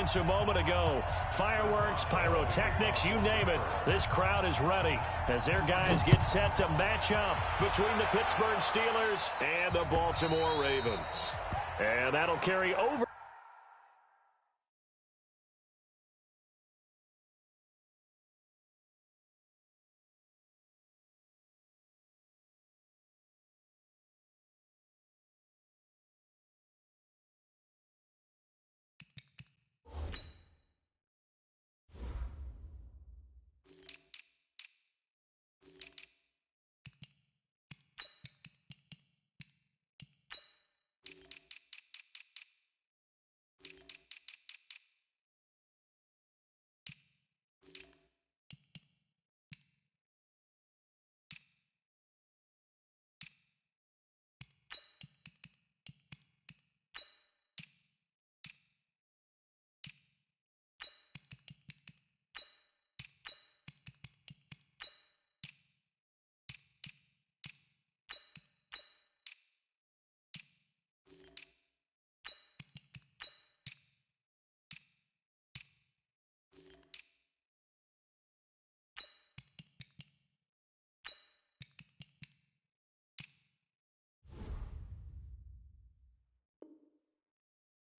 seconds a moment ago. Fireworks, pyrotechnics, you name it. This crowd is ready as their guys get set to match up between the Pittsburgh Steelers and the Baltimore Ravens. And that'll carry over.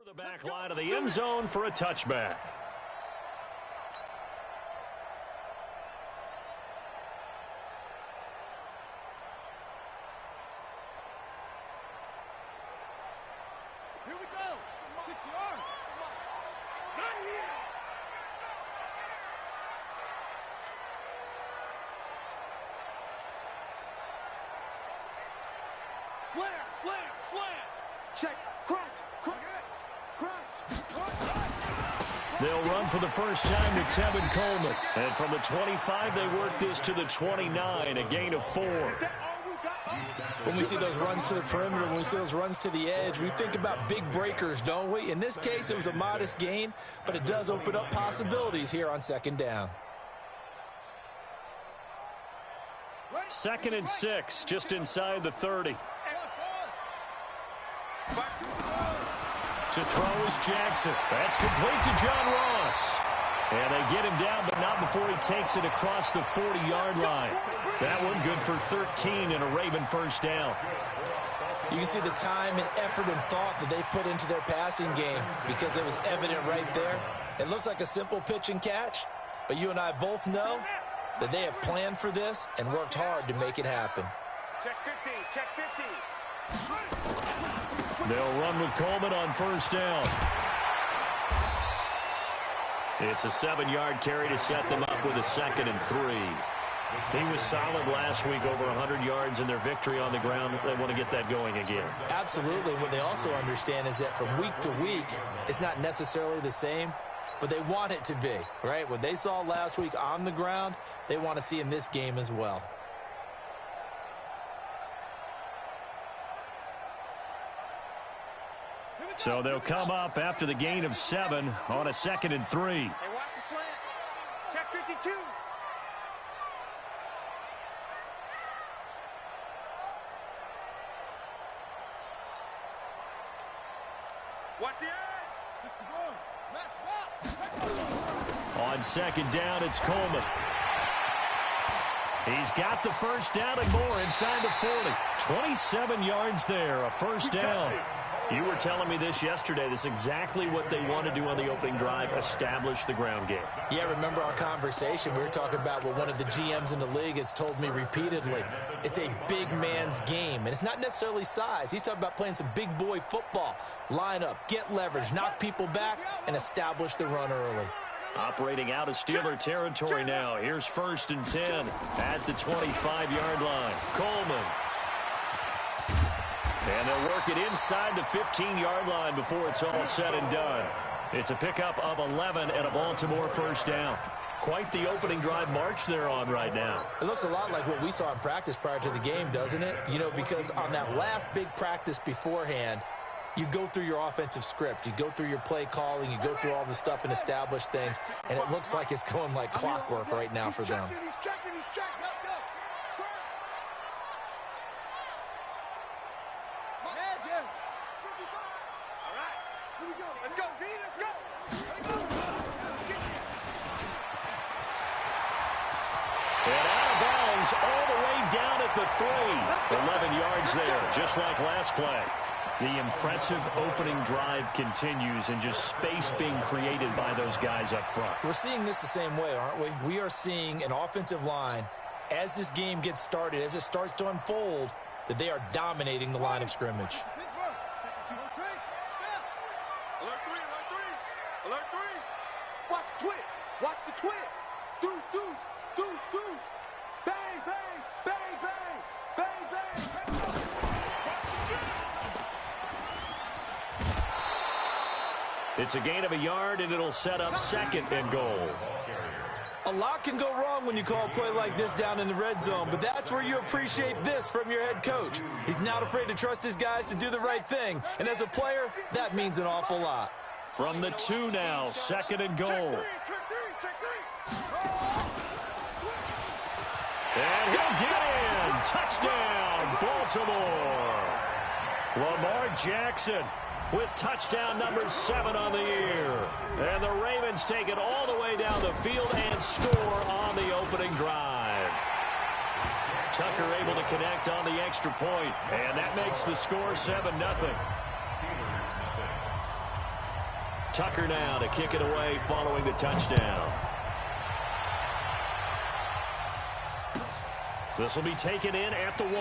The back line of the end zone for a touchback. Here we go. 6 yards. Not here. Slam, slam, slam. Check, crunch, crunch. They'll run for the first time to Tevin Coleman. And from the 25, they work this to the 29, a gain of 4. When we see those runs to the perimeter, when we see those runs to the edge, we think about big breakers, don't we? In this case, it was a modest gain, but it does open up possibilities here on second down. 2nd and 6, just inside the 30. To throw is Jackson. That's complete to John Ross. And they get him down, but not before he takes it across the 40-yard line. That one good for 13 and a Raven first down. You can see the time and effort and thought that they put into their passing game because it was evident right there. It looks like a simple pitch and catch, but you and I both know that they have planned for this and worked hard to make it happen. Check 50, check 50. They'll run with Coleman on first down. It's a 7-yard carry to set them up with a 2nd and 3. He was solid last week, over 100 yards in their victory on the ground. They want to get that going again. Absolutely. What they also understand is that from week to week, it's not necessarily the same, but they want it to be, right? What they saw last week on the ground, they want to see in this game as well. So they'll come up after the gain of 7 on a 2nd and 3. Hey, watch the slant. Check 52. Watch the edge. 61. Match ball. On 2nd down, it's Coleman. He's got the first down and more inside the 40. 27 yards there, a first down. You were telling me this yesterday. This is exactly what they want to do on the opening drive, establish the ground game. Yeah, remember our conversation? We were talking about what one of the GMs in the league has told me repeatedly. It's a big man's game, and it's not necessarily size. He's talking about playing some big boy football. Line up, get leverage, knock people back, and establish the run early. Operating out of Steeler territory now. Here's 1st and 10 at the 25-yard line. Coleman. And they'll work it inside the 15-yard line before it's all said and done. It's a pickup of 11 and a Baltimore first down. Quite the opening drive march they're on right now. It looks a lot like what we saw in practice prior to the game, doesn't it? You know, because on that last big practice beforehand, you go through your offensive script. You go through your play calling. You go through all the stuff and establish things. And it looks like it's going like clockwork right now for them. He's checking. Up. All right. Here we go. Let's go, D. Let's go. all the way down at the 3. 11 yards there, just like last play. The impressive opening drive continues, and just space being created by those guys up front. We're seeing this the same way, aren't we? We are seeing an offensive line, as this game gets started, as it starts to unfold, that they are dominating the line of scrimmage. Alert 3, alert 3, alert 3. Watch the twist, watch the twist. Deuce, deuce, deuce, deuce. Bang, bang, bang, bang, bang, bang. It's a gain of a yard, and it'll set up 2nd and goal. A lot can go wrong when you call a play like this down in the red zone, but that's where you appreciate this from your head coach. He's not afraid to trust his guys to do the right thing, and as a player, that means an awful lot. From the 2 now, 2nd and goal. Check three. And he'll get in. Touchdown, Baltimore. Lamar Jackson with touchdown number 7 on the year. And the Ravens take it all the way down the field and score on the opening drive. Tucker able to connect on the extra point, and that makes the score 7-0. Tucker now to kick it away following the touchdown. This will be taken in at the 1.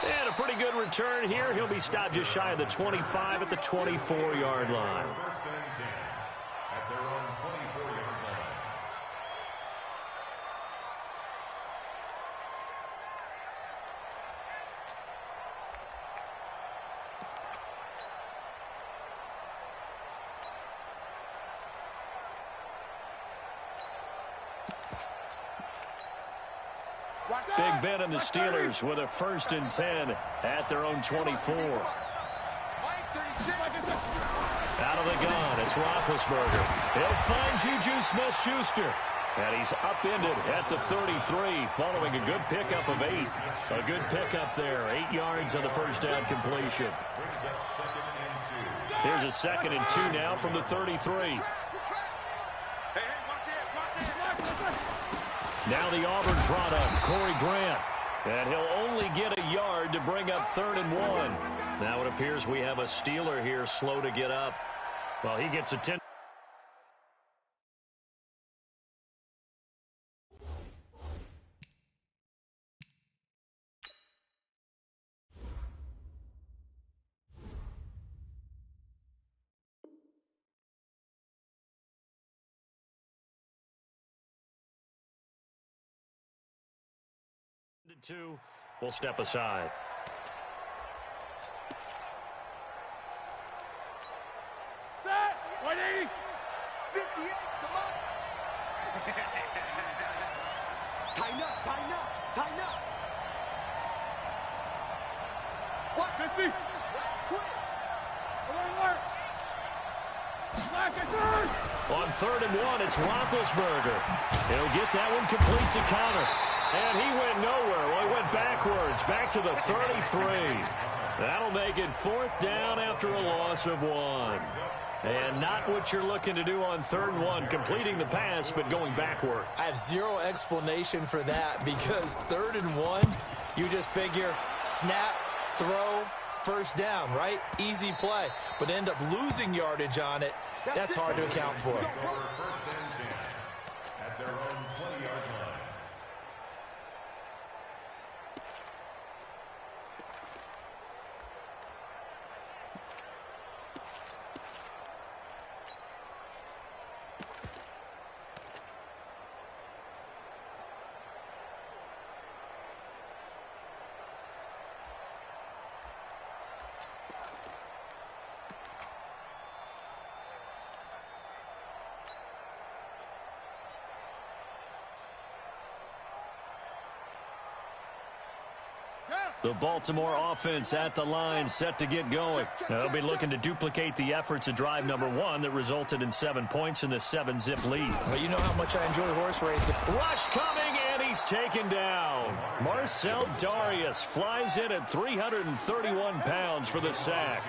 And a pretty good return here. He'll be stopped just shy of the 25 at the 24-yard line. First and 10 at their own 24-yard line. Big Ben and the Steelers with a 1st and 10 at their own 24. Out of the gun, it's Roethlisberger. He'll find Juju Smith-Schuster. And he's upended at the 33 following a good pickup of 8. A good pickup there, 8 yards on the first down completion. Here's a 2nd and 2 now from the 33. Now the Auburn product, Corey Grant. And he'll only get a yard to bring up 3rd and 1. Now it appears we have a Steeler here slow to get up. Well, he gets a 10. Two will step aside. Set! 180! 58, come on! Tighten up, tighten up, tighten up! What? 50! Let's twist! Alert! On 3rd and 1, it's Roethlisberger. He'll get that one complete to Connor. And he went nowhere. Well, he went backwards, back to the 33. That'll make it 4th down after a loss of 1. And not what you're looking to do on 3rd and 1, completing the pass, but going backward. I have zero explanation for that because 3rd and 1, you just figure snap, throw, 1st down, right? Easy play. But end up losing yardage on it. That's hard to account for. 1st and 10 at their own 20-yard line. The Baltimore offense at the line, set to get going. They'll be looking to duplicate the efforts of drive number 1 that resulted in 7 points in the 7-zip lead. Well, you know how much I enjoy horse racing. Rush coming, and he's taken down. Marcel Darius flies in at 331 pounds for the sack.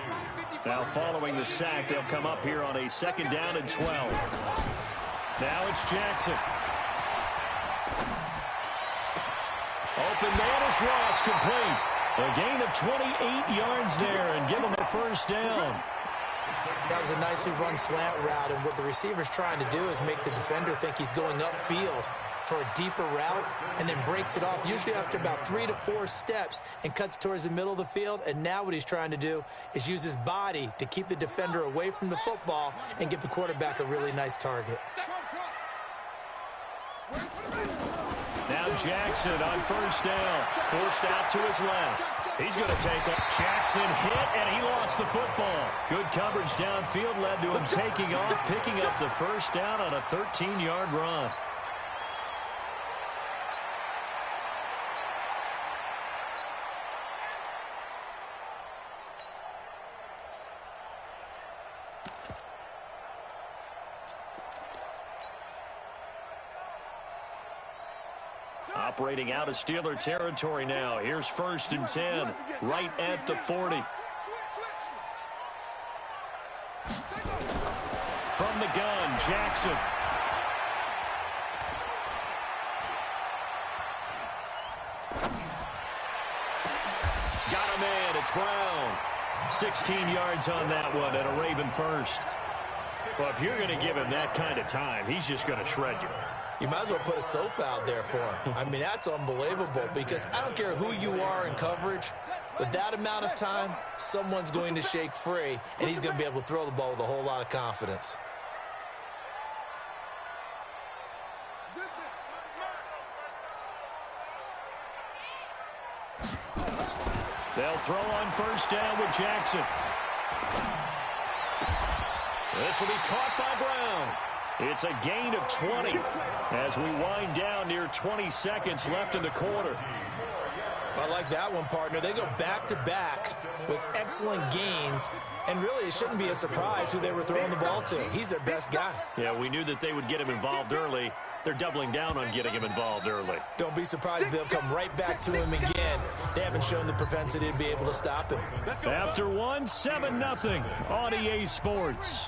Now following the sack, they'll come up here on a 2nd down and 12. Now it's Jackson. open man is Ross, complete. A gain of 28 yards there and give him a first down. That was a nicely run slant route, and what the receiver's trying to do is make the defender think he's going upfield for a deeper route, and then breaks it off, usually after about 3 to 4 steps, and cuts towards the middle of the field. And now what he's trying to do is use his body to keep the defender away from the football and give the quarterback a really nice target. Now Jackson on first down, forced out to his left. He's going to take it. Jackson hit, and he lost the football. Good coverage downfield led to him taking off, picking up the first down on a 13-yard run. Operating out of Steeler territory now. Here's 1st and 10, right at the 40. From the gun, Jackson. Got him in. It's Brown. 16 yards on that one and a Raven first. Well, if you're going to give him that kind of time, he's just going to shred you. You might as well put a sofa out there for him. I mean, that's unbelievable, because I don't care who you are in coverage. With that amount of time, someone's going to shake free, and he's going to be able to throw the ball with a whole lot of confidence. They'll throw on first down with Jackson. This will be caught by Brown. It's a gain of 20 as we wind down near 20 seconds left in the quarter. I like that one, partner. They go back-to-back with excellent gains, and really it shouldn't be a surprise who they were throwing the ball to. He's their best guy. Yeah, we knew that they would get him involved early. They're doubling down on getting him involved early. Don't be surprised if they'll come right back to him again. They haven't shown the propensity to be able to stop him. After one, 7-0 on EA Sports.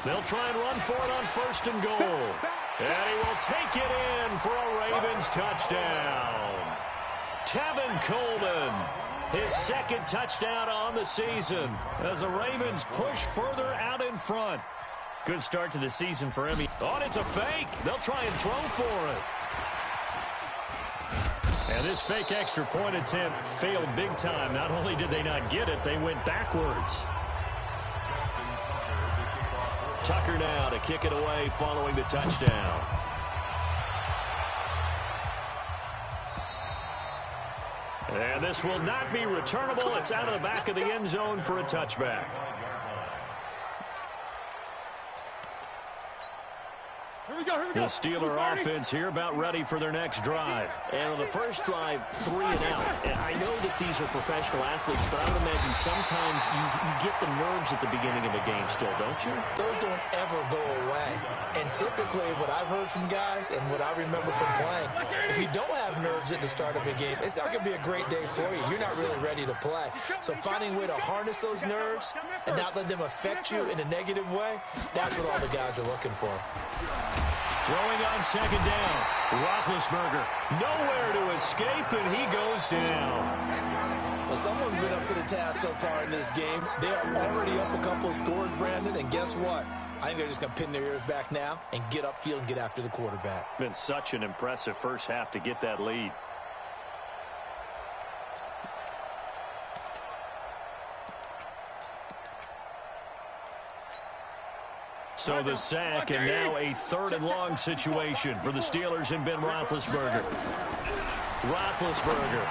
They'll try and run for it on 1st and goal. And he will take it in for a Ravens touchdown. Tevin Coleman, his 2nd touchdown on the season as the Ravens push further out in front. Good start to the season for him. Oh, it's a fake. They'll try and throw for it. And this fake extra point attempt failed big time. Not only did they not get it, they went backwards. Tucker now to kick it away following the touchdown. And this will not be returnable. It's out of the back of the end zone for a touchback. The Steeler offense here about ready for their next drive. And on the first drive, 3 and out. And I know that these are professional athletes, but I would imagine sometimes you get the nerves at the beginning of a game still, don't you? Those don't ever go away. And typically what I've heard from guys and what I remember from playing, if you don't have nerves at the start of a game, it's not going to be a great day for you. You're not really ready to play. So finding a way to harness those nerves and not let them affect you in a negative way, that's what all the guys are looking for. Throwing on 2nd down. Roethlisberger nowhere to escape, and he goes down. Well, someone's been up to the task so far in this game. They are already up a couple of scores, Brandon, and guess what? I think they're just going to pin their ears back now and get upfield and get after the quarterback. Been such an impressive first half to get that lead. So the sack, and now a 3rd and long situation for the Steelers and Ben Roethlisberger. Roethlisberger.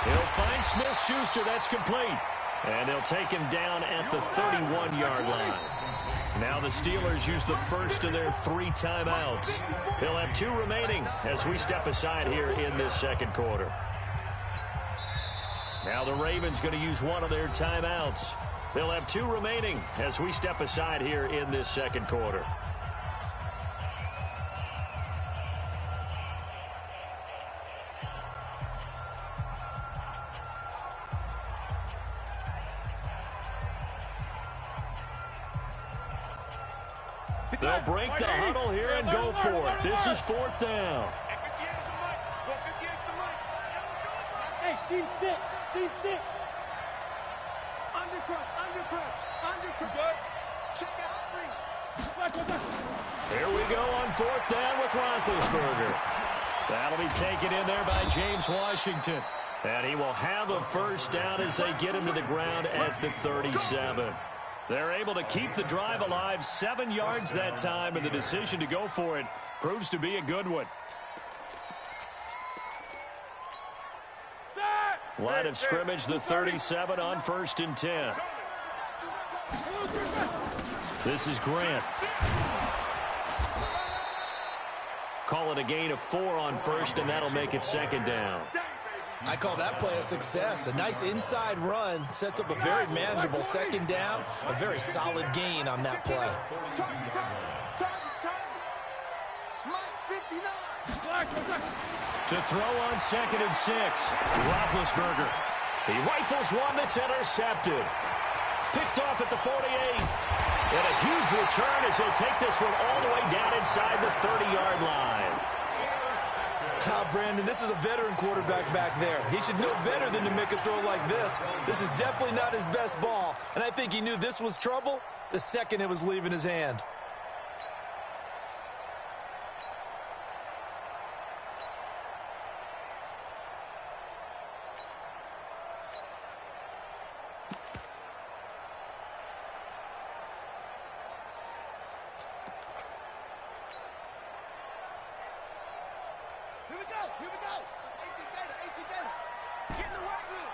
He'll find Smith-Schuster. That's complete. And they'll take him down at the 31-yard line. Now the Steelers use the first of their 3 timeouts. They'll have 2 remaining as we step aside here in this 2nd quarter. Now the Ravens going to use one of their timeouts. They'll have 2 remaining as we step aside here in this 2nd quarter. They'll break the huddle here and go for it. This is 4th down. Hey, Steve 6. Steve 6. Undercut. Good. Check out 3. Here we go on 4th down with Roethlisberger. That'll be taken in there by James Washington. And he will have a first down as they get him to the ground at the 37. They're able to keep the drive alive, 7 yards that time, and the decision to go for it proves to be a good one. Line of scrimmage, the 37 on 1st and 10. This is Grant. Call it a gain of 4 on 1st, and that'll make it 2nd down. I call that play a success. A nice inside run sets up a very manageable 2nd down. A very solid gain on that play. To throw on 2nd and 6, Roethlisberger. He rifles one that's intercepted. Picked off at the 48. And a huge return as he'll take this one all the way down inside the 30-yard line. Brandon, this is a veteran quarterback back there. He should know better than to make a throw like this. This is definitely not his best ball, and I think he knew this was trouble the second it was leaving his hand. Here we go. AT data. Get in the right room.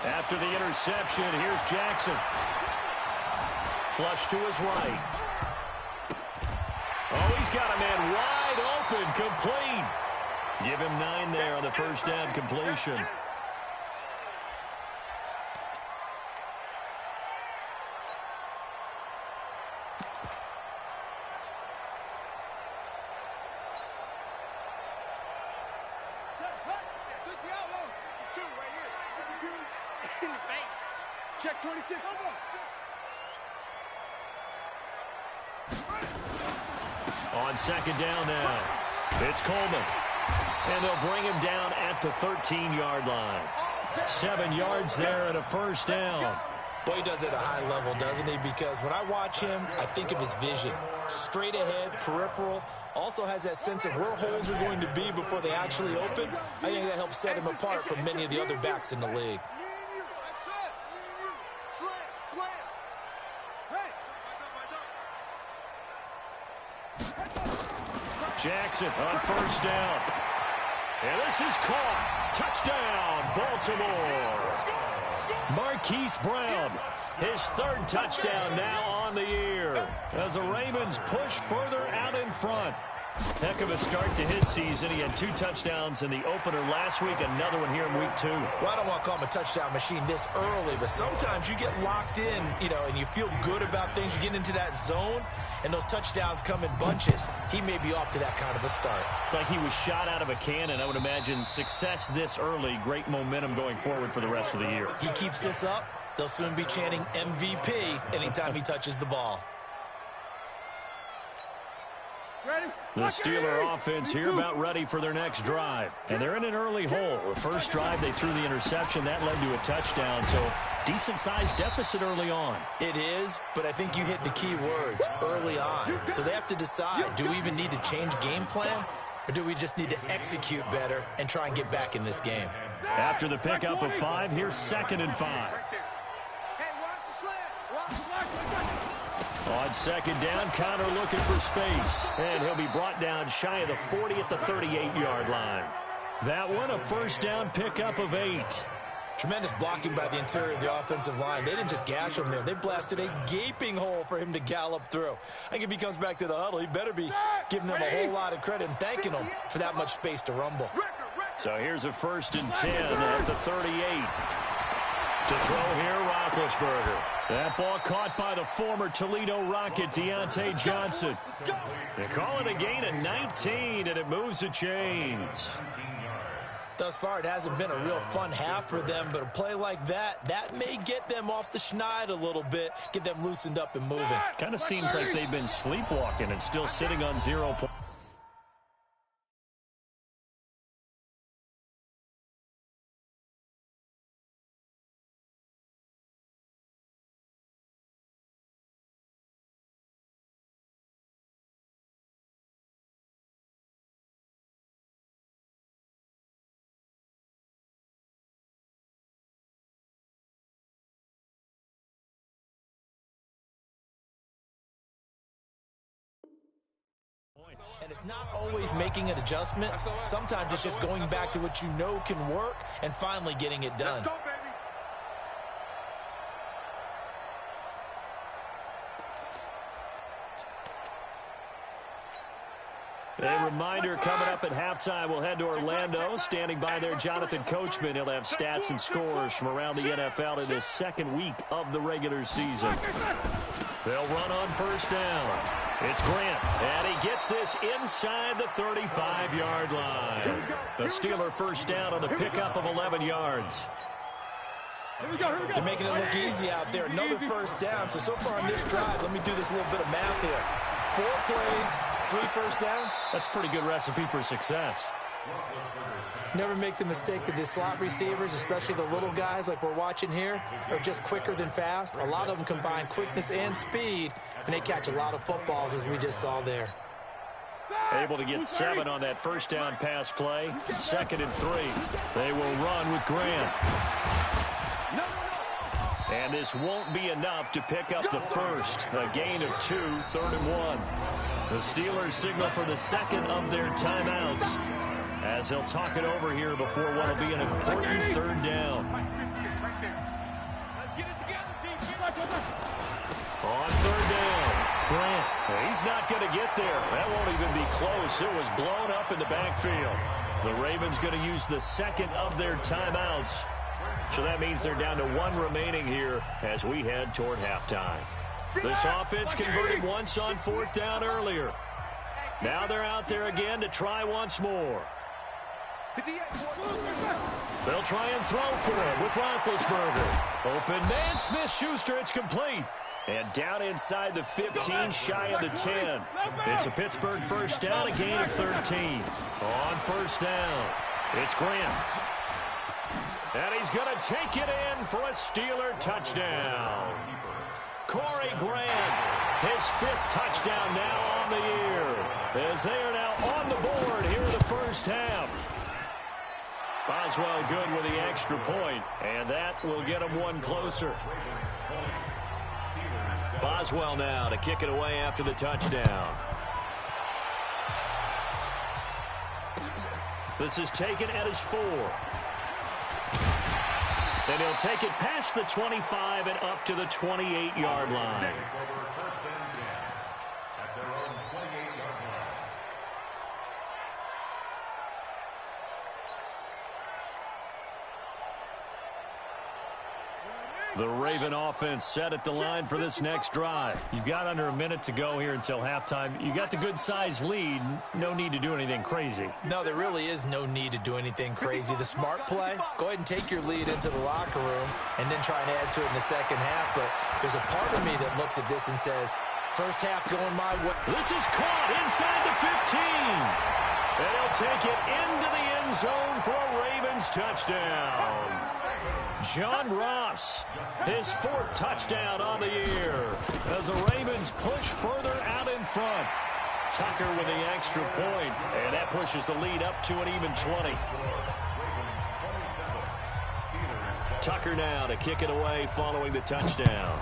After the interception, here's Jackson. Flush to his right. Oh, he's got a man wide open, complete. Give him 9 there on the first down completion. Check 26. On 2nd down now, it's Coleman. And they'll bring him down at the 13-yard line. 7 yards there and a first down. Boy, he does it at a high level, doesn't he? Because when I watch him, I think of his vision. Straight ahead, peripheral. Also has that sense of where holes are going to be before they actually open. I think that helps set him apart from many of the other backs in the league. Jackson on first down. And this is caught. Touchdown, Baltimore. Marquise Brown, his 3rd touchdown now on the year as the Ravens push further out in front. Heck of a start to his season. He had 2 touchdowns in the opener last week, another one here in week 2. Well, I don't want to call him a touchdown machine this early, but sometimes you get locked in, and you feel good about things. You get into that zone, and those touchdowns come in bunches. He may be off to that kind of a start. It's like he was shot out of a cannon. I would imagine success this early, great momentum going forward for the rest of the year. He keeps this up, they'll soon be chanting MVP anytime he touches the ball. The Steeler offense here about ready for their next drive. And they're in an early hole. The first drive, they threw the interception. That led to a touchdown. So decent-sized deficit early on. It is, but I think you hit the key words, early on. So they have to decide, do we even need to change game plan? Or do we just need to execute better and try and get back in this game? After the pickup of 5, here's 2nd and 5. On 2nd down, Connor looking for space. And he'll be brought down shy of the 40 at the 38-yard line. That one, a first down pickup of 8. Tremendous blocking by the interior of the offensive line. They didn't just gash him there. They blasted a gaping hole for him to gallop through. I think if he comes back to the huddle, he better be giving them a whole lot of credit and thanking them for that much space to rumble. So here's a 1st and 10 at the 38. To throw here, Roethlisberger. That ball caught by the former Toledo Rocket, Deontay Johnson. They call it a gain of 19, and it moves the chains. Thus far, it hasn't been a real fun half for them, but a play like that may get them off the schneid a little bit, get them loosened up and moving. Kind of seems like they've been sleepwalking and still sitting on 0 points. And it's not always making an adjustment. Sometimes it's just going back to what you know can work and finally getting it done. Let's go, baby. A reminder coming up at halftime. We'll head to Orlando. Standing by there, Jonathan Coachman. He'll have stats and scores from around the NFL in this second week of the regular season. They'll run on first down. It's Grant, and he gets this inside the 35-yard line. The Steeler first down on the pickup of 11 yards. They're making it look easy out there. Another first down. So far on this drive, let me do this little bit of math here. 4 plays, 3 first downs. That's a pretty good recipe for success. Never make the mistake that the slot receivers, especially the little guys like we're watching here, are just quicker than fast. A lot of them combine quickness and speed, and they catch a lot of footballs, as we just saw there. Able to get 7 on that first down pass play. 2nd and 3. They will run with Grant. And this won't be enough to pick up the first. A gain of 2, 3rd and 1. The Steelers signal for the second of their timeouts, as they'll talk it over here before what will be an important 3rd down. On 3rd down, Grant. He's not going to get there. That won't even be close. It was blown up in the backfield. The Ravens going to use the second of their timeouts. So that means they're down to 1 remaining here as we head toward halftime. This offense converted once on 4th down earlier. Now they're out there again to try once more. They'll try and throw for him with Roethlisberger. Open man, Smith-Schuster, it's complete. And down inside the 15, shy of the 10. It's a Pittsburgh first down, a gain of 13. On first down, it's Grant. And he's going to take it in for a Steeler touchdown. Corey Grant, his 5th touchdown now on the year, as they are now on the board here in the first half. Boswell good with the extra point, and that will get him 1 closer. Boswell now to kick it away after the touchdown. This is taken at his 4. And he'll take it past the 25 and up to the 28-yard line. The Raven offense set at the line for this next drive. You've got under a minute to go here until halftime. You got the good-sized lead. No need to do anything crazy. No, there really is no need to do anything crazy. The smart play, go ahead and take your lead into the locker room and then try and add to it in the second half. But there's a part of me that looks at this and says, first half going my way. This is caught inside the 15. And he'll take it into the end zone for a Ravens touchdown. John Ross, his 4th touchdown on the year, as the Ravens push further out in front. Tucker with the extra point, and that pushes the lead up to an even 20. Tucker now to kick it away following the touchdown.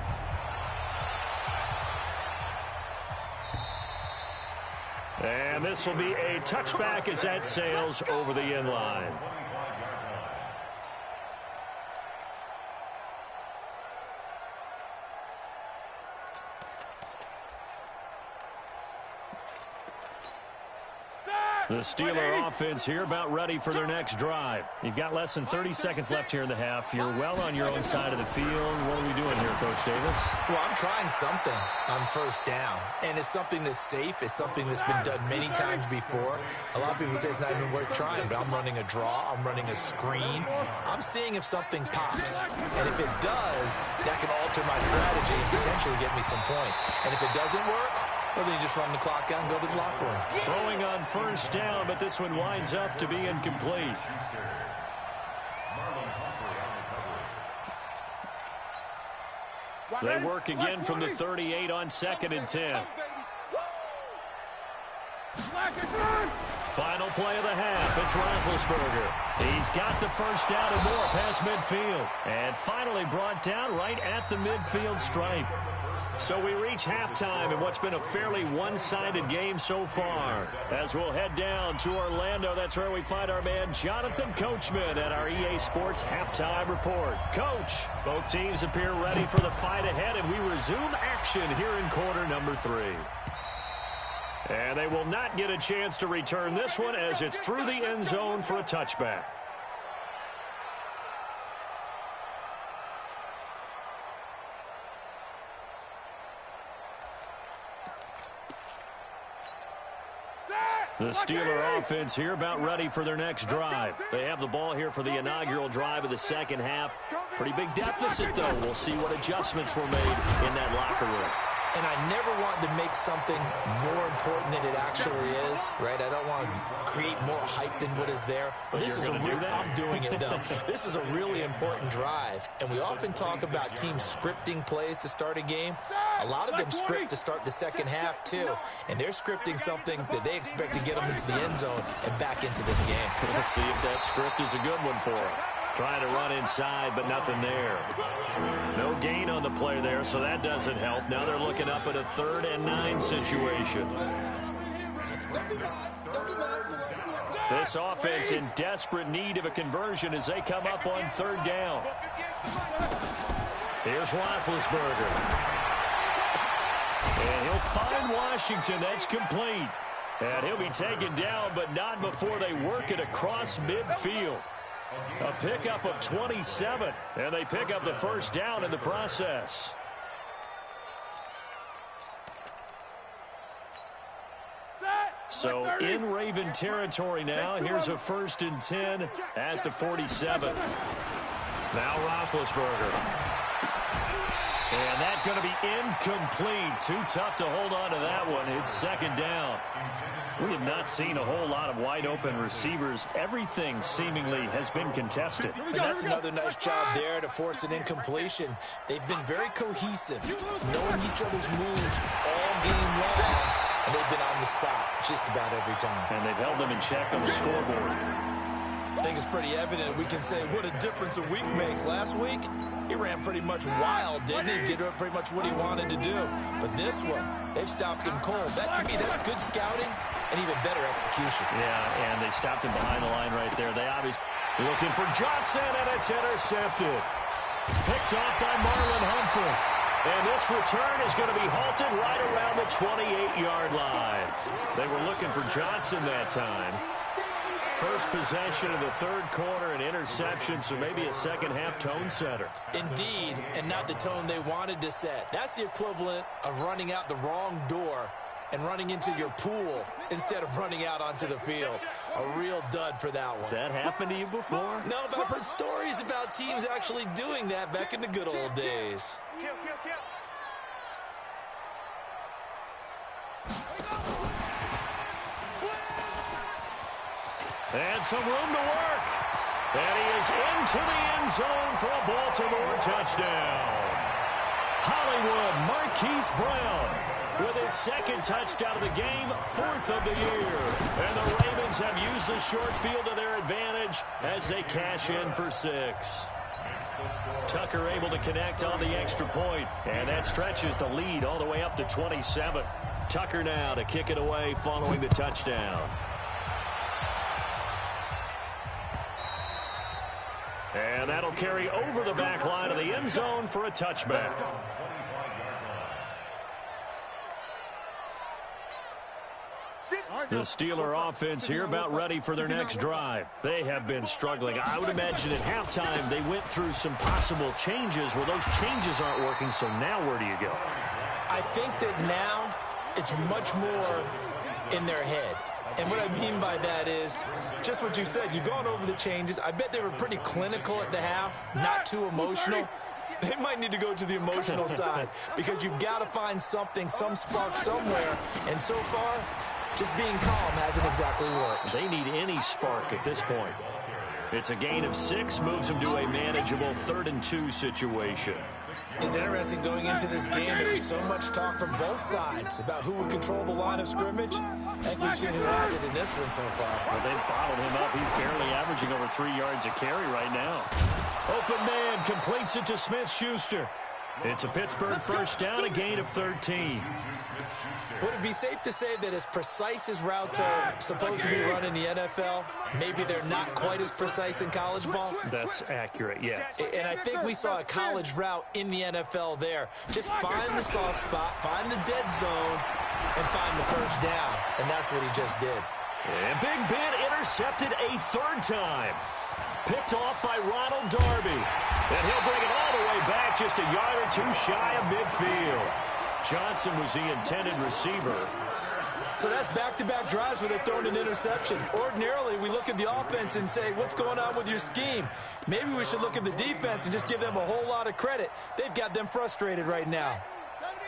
And this will be a touchback as that sails over the end line. The Steeler offense here about ready for their next drive. You've got less than 30 seconds left here in the half. You're well on your own side of the field. What are we doing here, Coach Davis? Well, I'm trying something on first down, and it's something that's safe. It's something that's been done many times before. A lot of people say it's not even worth trying, but I'm running a draw. I'm running a screen. I'm seeing if something pops, and if it does, that can alter my strategy and potentially get me some points. And if it doesn't work, well, then you just run the clock out and go to the locker room. Throwing on first down, but this one winds up to be incomplete. They work again from the 38 on 2nd and 10. Final play of the half. It's Roethlisberger. He's got the first down and more past midfield. And finally brought down right at the midfield stripe. So we reach halftime in what's been a fairly one-sided game so far. As we'll head down to Orlando, that's where we find our man Jonathan Coachman at our EA Sports Halftime Report. Coach, both teams appear ready for the fight ahead, and we resume action here in quarter number 3. And they will not get a chance to return this one as it's through the end zone for a touchback. The Steeler offense here about ready for their next drive. They have the ball here for the inaugural drive of the second half. Pretty big deficit, though. We'll see what adjustments were made in that locker room. And I never want to make something more important than it actually is, right? I don't want to create more hype than what is there. But this is I'm doing it, though. This is a really important drive. And we often talk about teams scripting plays to start a game. A lot of them script to start the second half, too. And they're scripting something that they expect to get them into the end zone and back into this game. We'll see if that script is a good one for them. Trying to run inside, but nothing there. No gain on the play there, so that doesn't help. Now they're looking up at a 3rd and 9 situation. This offense in desperate need of a conversion as they come up on 3rd down. Here's Roethlisberger. And he'll find Washington. That's complete. And he'll be taken down, but not before they work it across midfield. A pickup of 27, and they pick up the first down in the process. So in Raven territory now. Here's a 1st and 10 at the 47. Now Roethlisberger. And that's going to be incomplete. Too tough to hold on to that one. It's 2nd down. We have not seen a whole lot of wide-open receivers. Everything seemingly has been contested. And that's another nice job there to force an incompletion. They've been very cohesive, knowing each other's moves all game long, and they've been on the spot just about every time. And they've held them in check on the scoreboard. I think it's pretty evident we can say what a difference a week makes. Last week, he ran pretty much wild, didn't he? Did pretty much what he wanted to do. But this one, they've stopped him cold. That, to me, that's good scouting and even better execution. Yeah, and they stopped him behind the line right there. They obviously looking for Johnson, and it's intercepted. Picked off by Marlon Humphrey. And this return is going to be halted right around the 28-yard line. They were looking for Johnson that time. First possession of the 3rd quarter, an interception, so maybe a second-half tone setter. Indeed, and not the tone they wanted to set. That's the equivalent of running out the wrong door and running into your pool instead of running out onto the field. A real dud for that one. Has that happened to you before? No, but I've heard stories about teams actually doing that back in the good old days. And some room to work. And he is into the end zone for a Baltimore touchdown. Hollywood Marquise Brown with his 2nd touchdown of the game, 4th of the year. And the Ravens have used the short field to their advantage as they cash in for 6. Tucker able to connect on the extra point, and that stretches the lead all the way up to 27. Tucker now to kick it away following the touchdown. And that'll carry over the back line of the end zone for a touchback. The Steeler offense here about ready for their next drive. They have been struggling. I would imagine at halftime they went through some possible changes. Well, those changes aren't working, so now where do you go? I think that now it's much more in their head. And what I mean by that is just what you said. You've gone over the changes. I bet they were pretty clinical at the half, not too emotional. They might need to go to the emotional side because you've got to find something, some spark somewhere. And so far, just being calm hasn't exactly worked. They need any spark at this point. It's a gain of 6, moves them to a manageable 3rd and 2 situation. It's interesting going into this game. There was so much talk from both sides about who would control the line of scrimmage. I think we've seen who has it in this one so far. Well, they've bottled him up. He's barely averaging over 3 yards a carry right now. Open man completes it to Smith-Schuster. It's a Pittsburgh first down, a gain of 13. Would it be safe to say that as precise as routes are supposed to be run in the NFL, maybe they're not quite as precise in college ball? That's accurate, yeah. And I think we saw a college route in the NFL there. Just find the soft spot, find the dead zone, and find the first down. And that's what he just did. And Big Ben intercepted a 3rd time. Picked off by Ronald Darby. And he'll bring it all the way back just a yard or 2 shy of midfield. Johnson was the intended receiver. So that's back-to-back drives where they've thrown an interception. Ordinarily, we look at the offense and say, what's going on with your scheme? Maybe we should look at the defense and just give them a whole lot of credit. They've got them frustrated right now.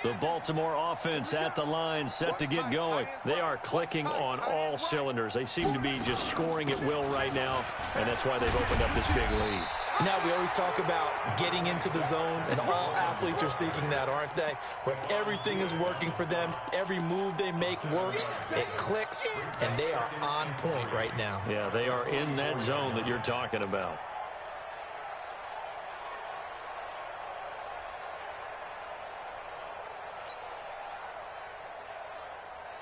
The Baltimore offense at the line, set to get going. They are clicking on all cylinders. They seem to be just scoring at will right now, and that's why they've opened up this big lead. Now, we always talk about getting into the zone, and all athletes are seeking that, aren't they? Where everything is working for them, every move they make works, it clicks, and they are on point right now. Yeah, they are in that zone that you're talking about.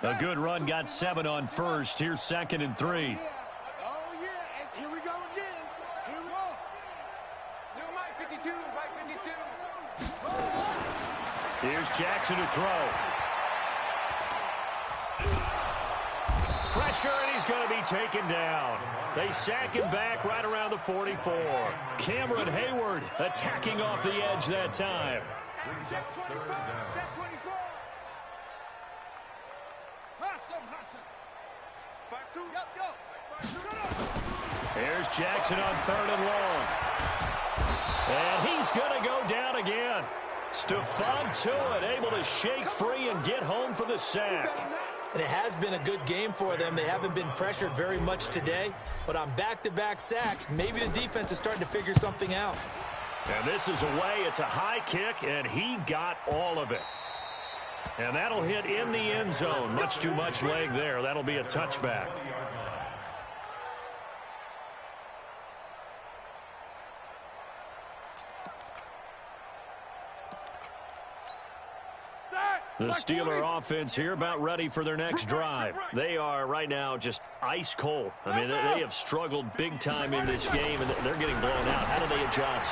A good run, got 7 on first. Here's 2nd and 3. Oh, yeah. And here we go again. Here we go. New Mike 52, Mike 52. Here's Jackson to throw. Pressure, and he's going to be taken down. They sack him back right around the 44. Cameron Hayward attacking off the edge that time. Check 24. Check 24. Hustle. 5-2. Yep. 5-2. Here's Jackson on 3rd and long. And he's going to go down again. Stephon Tuitt able to shake free and get home for the sack. And it has been a good game for them. They haven't been pressured very much today. But on back-to-back sacks, maybe the defense is starting to figure something out. And this is away. It's a high kick, and he got all of it. And that'll hit in the end zone. Much too much leg there. That'll be a touchback. The Steeler offense here about ready for their next drive. They are right now just ice cold. I mean, they have struggled big time in this game, and they're getting blown out. How do they adjust?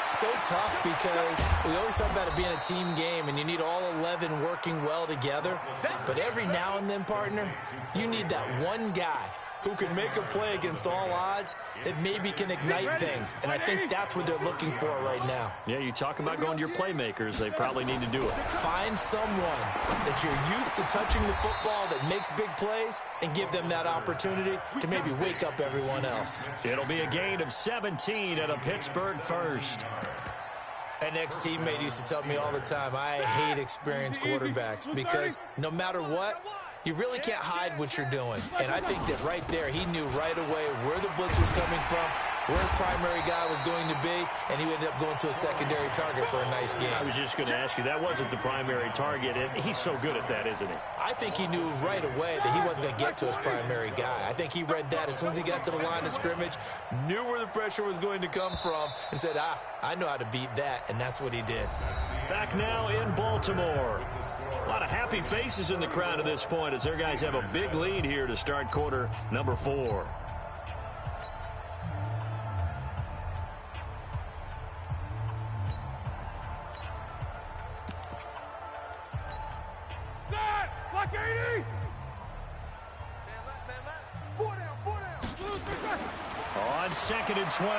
So tough because we always talk about it being a team game, and you need all 11 working well together. But every now and then, partner, you need that one guy who can make a play against all odds that maybe can ignite things. And I think that's what they're looking for right now. Yeah, you talk about going to your playmakers. They probably need to do it. Find someone that you're used to touching the football that makes big plays and give them that opportunity to maybe wake up everyone else. It'll be a gain of 17 at a Pittsburgh first. An ex-teammate used to tell me all the time, I hate experienced quarterbacks because no matter what, you really can't hide what you're doing. And I think that right there, he knew right away where the blitz was coming from, where his primary guy was going to be, and he ended up going to a secondary target for a nice game. I was just going to ask you, that wasn't the primary target, and he's so good at that, isn't he? I think he knew right away that he wasn't going to get to his primary guy. I think he read that as soon as he got to the line of scrimmage, knew where the pressure was going to come from, and said, I know how to beat that, and that's what he did. Back now in Baltimore. A lot of happy faces in the crowd at this point as their guys have a big lead here to start quarter number 4. Four down. On 2nd and 12,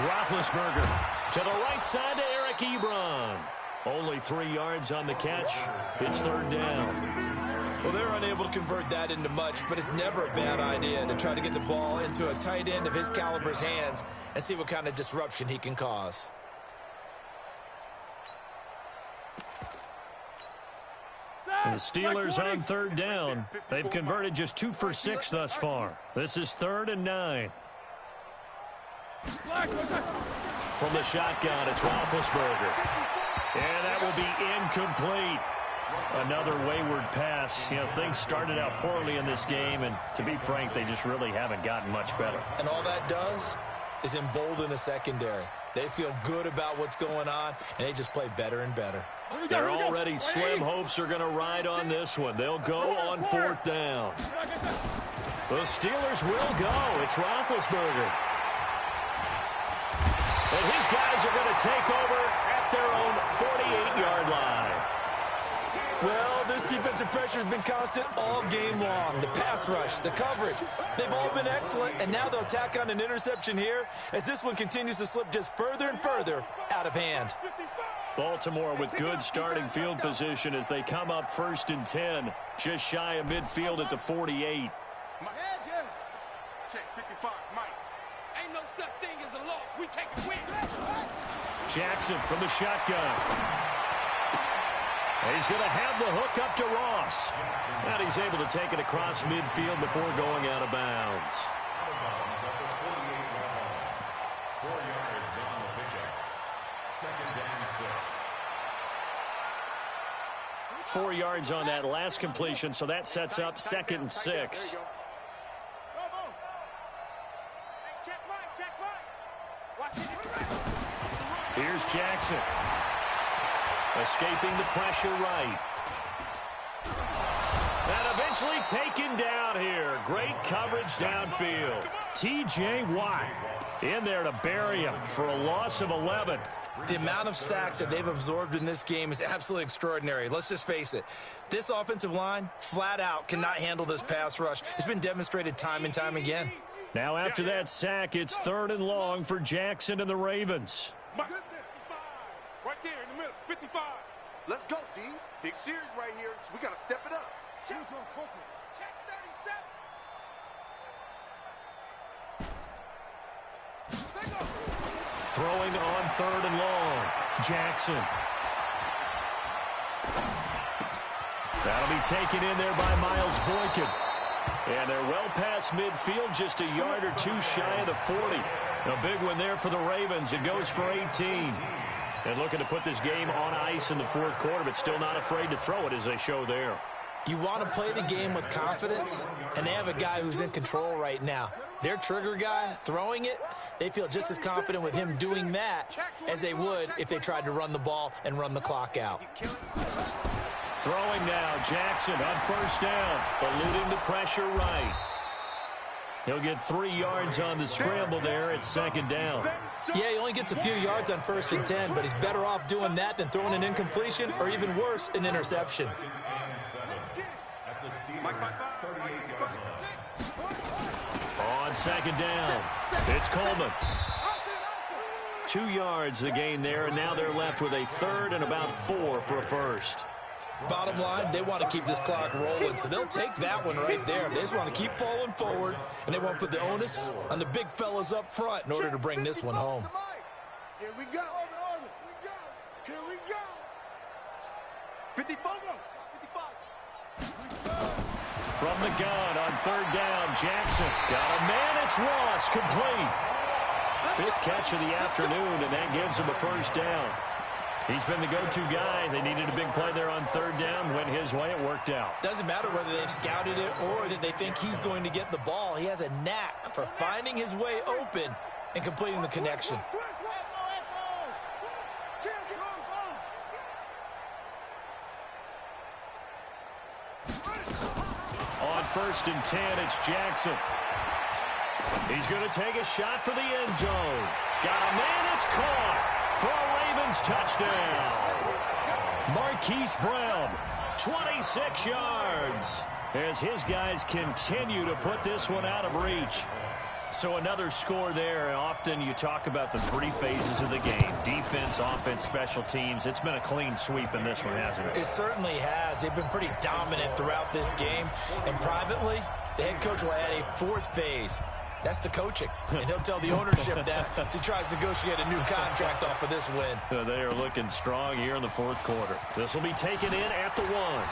Roethlisberger to the right side to Eric Ebron. Only 3 yards on the catch. It's 3rd down. Well, they're unable to convert that into much, but it's never a bad idea to try to get the ball into a tight end of his caliber's hands and see what kind of disruption he can cause. And the Steelers on 3rd down. They've converted just 2 for 6 thus far. This is 3rd and 9. From the shotgun, it's Roethlisberger. And that will be incomplete. Another wayward pass. You know, things started out poorly in this game, and to be frank, they just really haven't gotten much better. And all that does is embolden the secondary. They feel good about what's going on, and they just play better and better. They're already slim hopes are going to ride on this one. They'll go on 4th down. The Steelers will go. It's Roethlisberger. And his guys are going to take over at their own 48-yard line. Well, this defensive pressure has been constant all game long. The pass rush, the coverage, they've all been excellent, and now they'll tack on an interception here as this one continues to slip just further and further out of hand. Baltimore with good starting field position as they come up 1st and 10, just shy of midfield at the 48. Check 55, Mike. Ain't no such thing as a loss. We take a win. Jackson from the shotgun. He's going to have the hook up to Ross. And he's able to take it across midfield before going out of bounds. 4 yards on the pickup. 2nd and 6. 4 yards on that last completion, so that sets up 2nd and 6. Here's Jackson. Escaping the pressure right. And eventually taken down here. Great coverage downfield. T.J. Watt in there to bury him for a loss of 11. The amount of sacks that they've absorbed in this game is absolutely extraordinary. Let's just face it. This offensive line, flat out, cannot handle this pass rush. It's been demonstrated time and time again. Now after that sack, it's 3rd and long for Jackson and the Ravens. Right there in the middle, 55. Let's go, D. Big series right here. So we got to step it up. Check 37. Throwing on 3rd and long. Jackson. That'll be taken in there by Miles Boykin. And they're well past midfield, just a yard or 2 shy of the 40. A big one there for the Ravens. It goes for 18. And looking to put this game on ice in the 4th quarter, but still not afraid to throw it as they show there. You want to play the game with confidence, and they have a guy who's in control right now. Their trigger guy, throwing it, they feel just as confident with him doing that as they would if they tried to run the ball and run the clock out. Throwing now, Jackson on 1st down, eluding the pressure right. He'll get 3 yards on the scramble there at 2nd down. Yeah, he only gets a few yards on 1st and 10, but he's better off doing that than throwing an incompletion or even worse, an interception. On 2nd down, it's Coleman. 2 yards the gain there, and now they're left with a 3rd and about 4 for a first. Bottom line, they want to keep this clock rolling, so they'll take that one right there. They just want to keep falling forward, and they want to put the onus on the big fellas up front in order to bring this one home. Here we go. Here we go. 55. From the gun on 3rd down, Jackson got a man. It's Ross, complete. 5th catch of the afternoon, and that gives him a 1st down. He's been the go-to guy. They needed a big play there on 3rd down. Went his way. It worked out. Doesn't matter whether they've scouted it or that they think he's going to get the ball. He has a knack for finding his way open and completing the connection. On 1st and 10, it's Jackson. He's going to take a shot for the end zone. Got a man. It's caught. For a Ravens touchdown. Marquise Brown, 26 yards. as his guys continue to put this one out of reach. So another score there. Often you talk about the three phases of the game: defense, offense, special teams. It's been a clean sweep in this one, hasn't it? It certainly has. They've been pretty dominant throughout this game. And privately, the head coach will add a fourth phase. That's the coaching. And he'll tell the ownership that as he tries to negotiate a new contract off of this win. They are looking strong here in the fourth quarter. This will be taken in at the 1.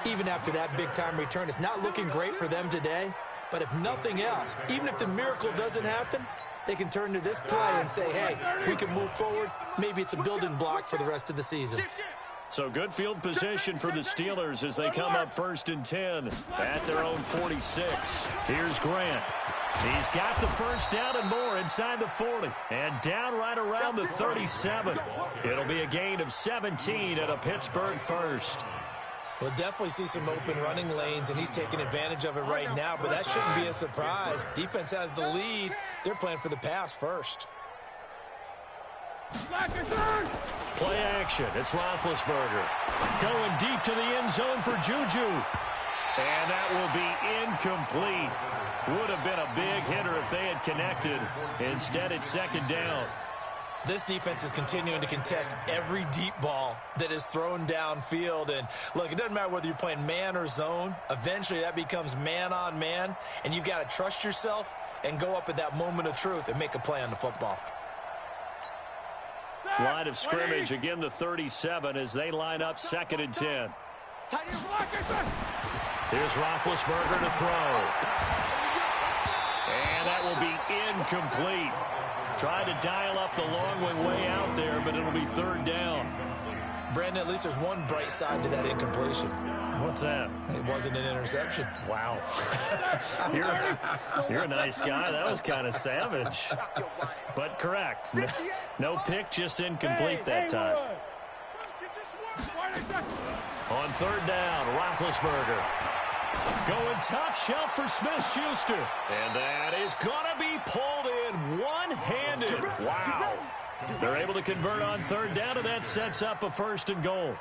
Even after that big-time return, it's not looking great for them today. But if nothing else, even if the miracle doesn't happen, they can turn to this play and say, hey, we can move forward. Maybe it's a building block for the rest of the season. So good field position for the Steelers as they come up 1st and 10 at their own 46. Here's Grant. He's got the first down and more inside the 40. And down right around the 37. It'll be a gain of 17 at a Pittsburgh first. We'll definitely see some open running lanes, and he's taking advantage of it right now, but that shouldn't be a surprise. Defense has the lead. They're playing for the pass first. Play action. It's Roethlisberger. Going deep to the end zone for Juju. And that will be incomplete. Would have been a big hitter if they had connected. Instead, it's 2nd down. This defense is continuing to contest every deep ball that is thrown downfield. And, look, it doesn't matter whether you're playing man or zone. Eventually, that becomes man-on-man, and you've got to trust yourself and go up at that moment of truth and make a play on the football. Line of scrimmage, again the 37 as they line up 2nd and 10. Here's Roethlisberger to throw. And that will be incomplete. Tried to dial up the long way out there, but it'll be 3rd down. Brandon, at least there's one bright side to that incompletion. What's that? It wasn't an interception. Wow. You're a nice guy. That was kind of savage. But correct. No pick, just incomplete that time. On 3rd down, Roethlisberger. Going top shelf for Smith-Schuster. And that is going to be pulled in one-handed. Wow. They're able to convert on 3rd down, and that sets up a 1st and goal.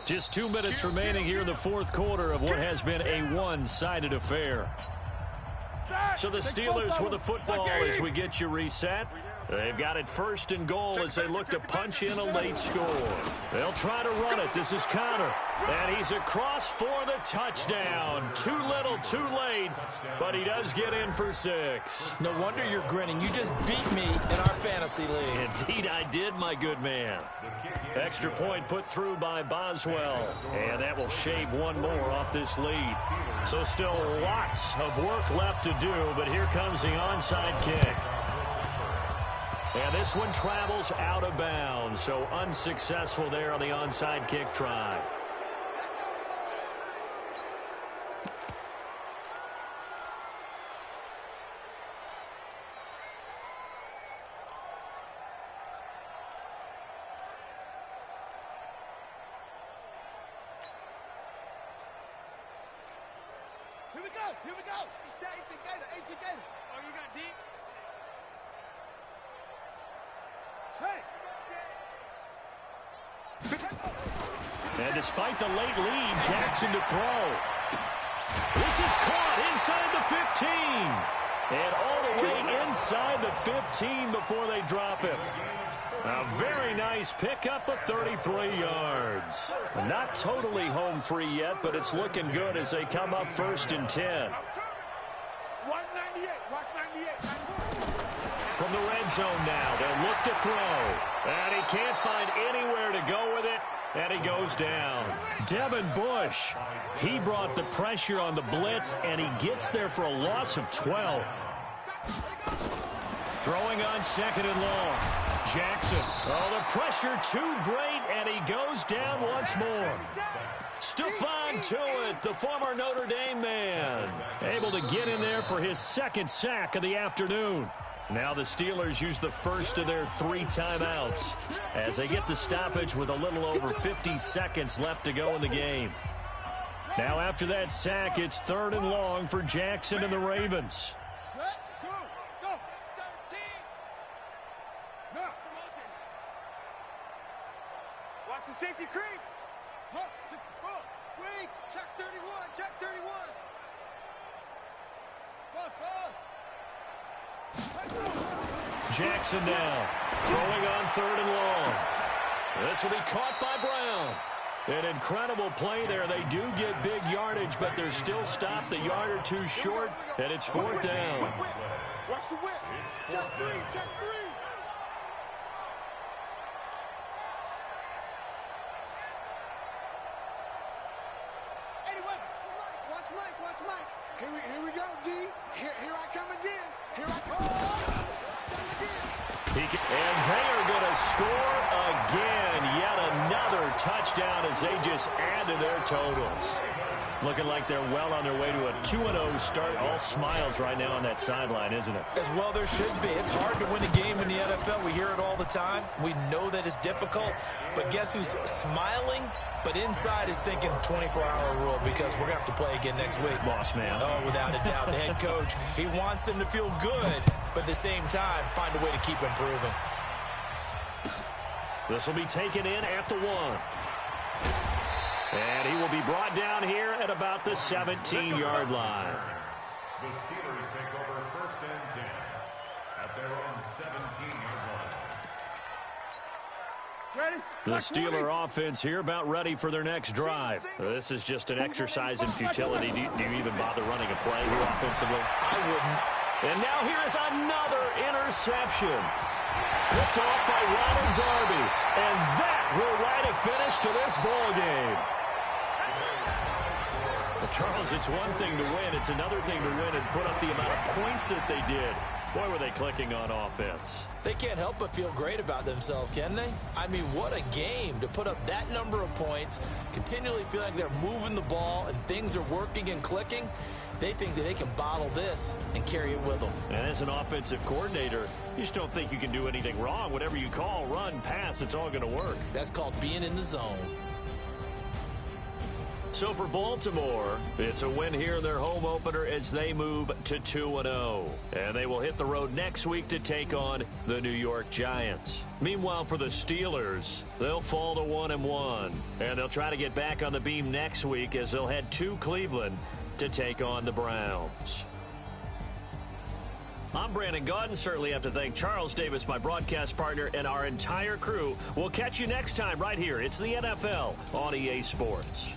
Just 2 minutes remaining here in the 4th quarter of what has been a one-sided affair. So the Steelers with the football as we get you reset. They've got it 1st and goal as they look to punch in a late score. They'll try to run it. This is Conner. And he's across for the touchdown. Too little, too late. But he does get in for 6. No wonder you're grinning. You just beat me in our fantasy league. Indeed I did, my good man. Extra point put through by Boswell. And that will shave one more off this lead. So still lots of work left to do. But here comes the onside kick. And this one travels out of bounds, so unsuccessful there on the onside kick try. Here we go, here we go. It's 18 Gator. Oh, you got deep? And despite the late lead, Jackson to throw. This is caught inside the 15. And all the way inside the 15 before they drop it. A very nice pickup of 33 yards. Not totally home free yet, but it's looking good as they come up 1st and 10. 198, watch 98. From the red zone now, they'll look to throw. And he can't find anywhere to go with it, and he goes down. Devin Bush, he brought the pressure on the blitz, and he gets there for a loss of 12. Throwing on 2nd and long. Jackson, oh, the pressure too great, and he goes down once more. Stephon Tuitt, the former Notre Dame man, able to get in there for his 2nd sack of the afternoon. Now the Steelers use the first of their 3 timeouts as they get the stoppage with a little over 50 seconds left to go in the game. Now after that sack, it's 3rd and long for Jackson and the Ravens. creep. Huh, 64. Wait, check 31, check 31. Jackson down, throwing on 3rd and long. This will be caught by Brown. An incredible play there. They do get big yardage, but they're still stopped a yard or two short, and it's 4th down. Watch the whip. Check 3, check 3. Anyway, watch Mike, watch Mike. Here we go, D. Here I come again. Here I come. And they are going to score again. Yet another touchdown as they just add to their totals. Looking like they're well on their way to a 2-0 start. All smiles right now on that sideline, isn't it? As well there should be. It's hard to win a game in the NFL. We hear it all the time. We know that it's difficult. But guess who's smiling? But inside is thinking 24-hour rule because we're going to have to play again next week. Boss man. Oh, without a doubt. The head coach, he wants them to feel good, but at the same time, find a way to keep improving. This will be taken in at the 1. And he will be brought down here at about the 17-yard line. The Steelers take over 1st and 10 at their own 17-yard line. Ready? The Steeler offense here about ready for their next drive. This is just an exercise in futility. Do you even bother running a play here offensively? I wouldn't. And now here is another interception. Picked off by Ronald Darby. And that will write a finish to this ball game. Well, Charles, it's one thing to win. It's another thing to win and put up the amount of points that they did. Boy, were they clicking on offense. They can't help but feel great about themselves, can they? I mean, what a game to put up that number of points, continually feel like they're moving the ball and things are working and clicking. They think that they can bottle this and carry it with them. And as an offensive coordinator, you just don't think you can do anything wrong. Whatever you call, run, pass, it's all going to work. That's called being in the zone. So for Baltimore, it's a win here in their home opener as they move to 2-0. And they will hit the road next week to take on the New York Giants. Meanwhile, for the Steelers, they'll fall to 1-1. And they'll try to get back on the beam next week as they'll head to Cleveland to take on the Browns. I'm Brandon Gaudin. Certainly have to thank Charles Davis, my broadcast partner, and our entire crew. We'll catch you next time right here. It's the NFL on EA Sports.